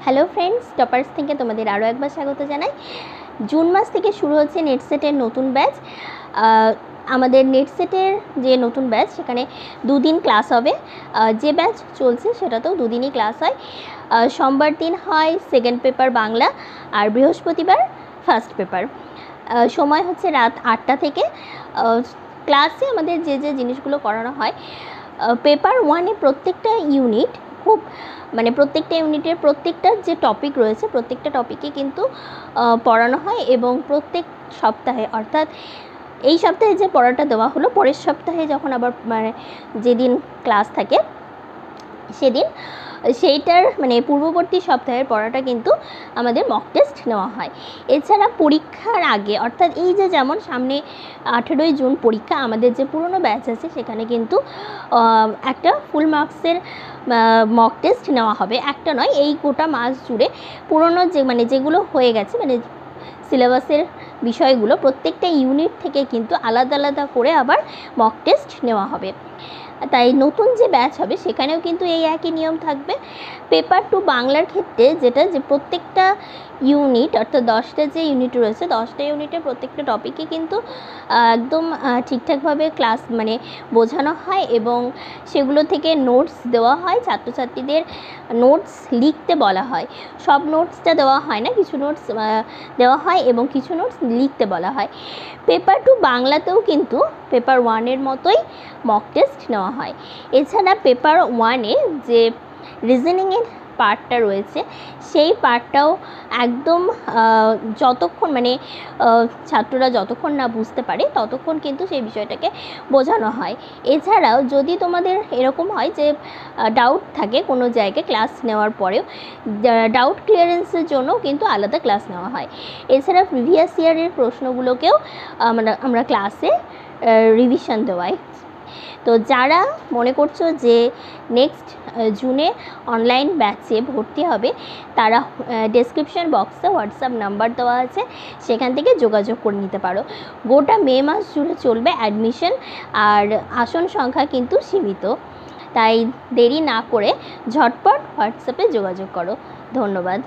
Hello friends, toppers থেকে তোমাদের আরও একবার স্বাগত জানাই। জুন মাস থেকে শুরু হচ্ছে নেট সেটের নতুন ব্যাচ। আমাদের নেট সেটের যে নতুন ব্যাচ সেখানে দুদিন ক্লাস হবে। যে ব্যাচ চলছে সেটাতেও দুদিনই ক্লাস হয়। সোমবার দিন হয় সেকেন্ড পেপার বাংলা, আর বৃহস্পতিবার ফার্স্ট পেপার। সময় হচ্ছে রাত 8টা থেকে। ক্লাসে আমাদের যে যে জিনিসগুলো করানো হয়, পেপার ওয়ানে প্রত্যেকটা ইউনিট খুব প্রত্যেকটা ইউনিটের প্রত্যেকটা যে টপিক রয়েছে প্রত্যেকটা টপিকে কিন্তু পড়ানো হয়, এবং প্রত্যেক সপ্তাহে, অর্থাৎ এই সপ্তাহে যে পড়াটা দেওয়া হলো, পরের সপ্তাহে যখন আবার যেদিন ক্লাস থাকে সেদিন সেইটার পূর্ববর্তী সপ্তাহের পড়াটা কিন্তু আমাদের মক টেস্ট নেওয়া হয়। এছাড়া পরীক্ষার আগে, অর্থাৎ এই যে যেমন সামনে 18ই জুন পরীক্ষা, আমাদের যে পুরনো ব্যাচ আছে সেখানে কিন্তু একটা ফুল মার্কসের মক টেস্ট নেওয়া হবে। একটা নয়, এই গোটা মাস জুড়ে পুরনো যে যেগুলো হয়ে গেছে সিলেবাসের বিষয়গুলো প্রত্যেকটা ইউনিট থেকে কিন্তু আলাদা আলাদা করে আবার মক টেস্ট নেওয়া হবে। তাই নতুন যে ব্যাচ হবে সেখানেও কিন্তু এই একই নিয়ম থাকবে। পেপার 2 বাংলার ক্ষেত্রে যে প্রত্যেকটা ইউনিট, অর্থাৎ 10টা যে ইউনিট রয়েছে 10টা ইউনিটের প্রত্যেকটা টপিকে কিন্তু একদম ঠিকঠাকভাবে ক্লাস বোঝানো হয়, এবং সেগুলো থেকে নোটস দেওয়া হয়। ছাত্রছাত্রীদের নোটস লিখতে বলা হয়। সব নোটসটা দেওয়া হয় না, কিছু নোটস দেওয়া হয় এবং কিছু নোটস লিখতে বলা হয়। পেপার 2 বাংলাতেও কিন্তু পেপার 1-এর মতোই মক টেস্ট নেওয়া হয়। এছাড়া পেপার 1-এ যে রিজনিংয়ের পার্টটা রয়েছে সেই পার্টটাও একদম যতক্ষণ ছাত্ররা যতক্ষণ না বুঝতে পারে ততক্ষণ কিন্তু সেই বিষয়টাকে বোঝানো হয়। এছাড়াও যদি তোমাদের এরকম হয় যে ডাউট থাকে কোনো জায়গায় ক্লাস নেওয়ার পরেও, ডাউট ক্লিয়ারেন্সের জন্য কিন্তু আলাদা ক্লাস নেওয়া হয়। এছাড়া প্রিভিয়াস ইয়ারের প্রশ্নগুলোকেও আমরা ক্লাসে রিভিশন দেওয়াই। তো যারা মনে করছো যে নেক্সট জুনে অনলাইন ব্যাচে ভর্তি হবে, তারা ডেসক্রিপশন বক্সে হোয়াটসঅ্যাপ নাম্বার দেওয়া আছে, সেখান থেকে যোগাযোগ করে নিতে পারো। গোটা মে মাস জুড়ে চলবে অ্যাডমিশন, আর আসন সংখ্যা কিন্তু সীমিত। তাই দেরি না করে ঝটপট হোয়াটসঅ্যাপে যোগাযোগ করো। ধন্যবাদ।